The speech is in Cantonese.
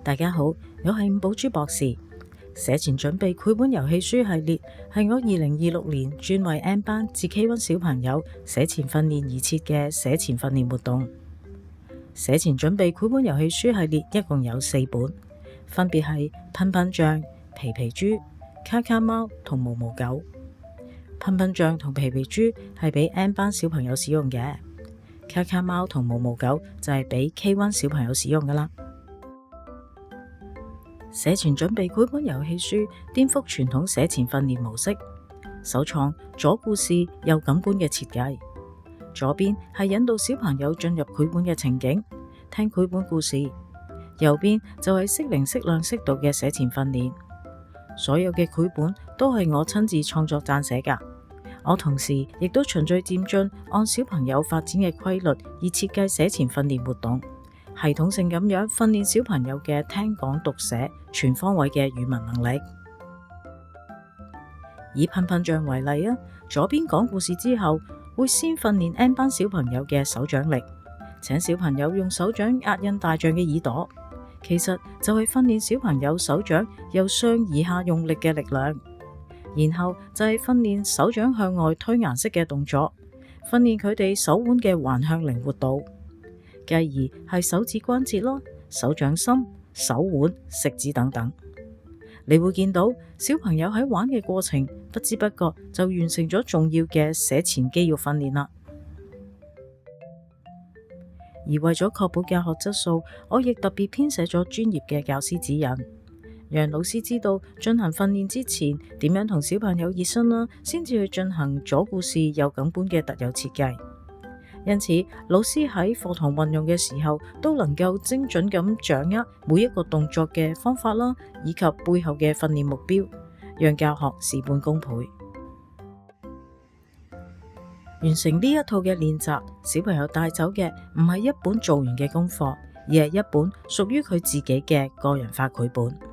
大家好，我係五寶珠博士。寫前準備繪本遊戲書系列係我2026年專為 N 班至 K1 小朋友寫前訓練而設嘅寫前訓練活動。寫前準備繪本遊戲書系列一共有4本，分別係噴噴象、皮皮豬、卡卡貓同毛毛狗。噴噴象同皮皮豬係俾 N 班小朋友使用嘅，卡卡貓同毛毛狗就係俾 K1 小朋友使用噶啦。寫前準備繪本遊戲書顛覆傳統寫前訓練模式，首創左故事右感官嘅設計。左邊係引導小朋友進入繪本嘅情景，聽繪本故事；右邊就係適齡適量適度嘅寫前訓練。所有嘅繪本都係我親自創作撰寫噶，我同時亦都循序漸進，按小朋友發展嘅規律而設計寫前訓練活動，系統性咁樣訓練小朋友嘅聽講讀寫全方位嘅語文能力。以噴噴象為例啊，左邊講故事之後，會先訓練 N 班小朋友嘅手掌力，請小朋友用手掌壓印大象嘅耳朵，其實就係訓練小朋友手掌由上而下用力嘅力量。然後就係訓練手掌向外推顏色嘅動作，訓練佢哋手腕嘅橫向靈活度。繼而係手指關節咯，手掌心、手腕、食指等等。你會見到小朋友喺玩嘅過程，不知不覺就完成咗重要嘅寫前肌肉訓練啦。而為咗確保教學質素，我亦特別編寫咗專業嘅教師指引，讓老師知道進行訓練之前點樣同小朋友熱身啦，先至去進行左故事右感官嘅特有設計。因此，老師喺課堂運用嘅時候，都能夠精準咁掌握每一個動作嘅方法啦，以及背後嘅訓練目標，讓教學事半功倍。完成呢一套嘅練習，小朋友帶走嘅唔係一本做完嘅功課，而係一本屬於佢自己嘅個人化繪本。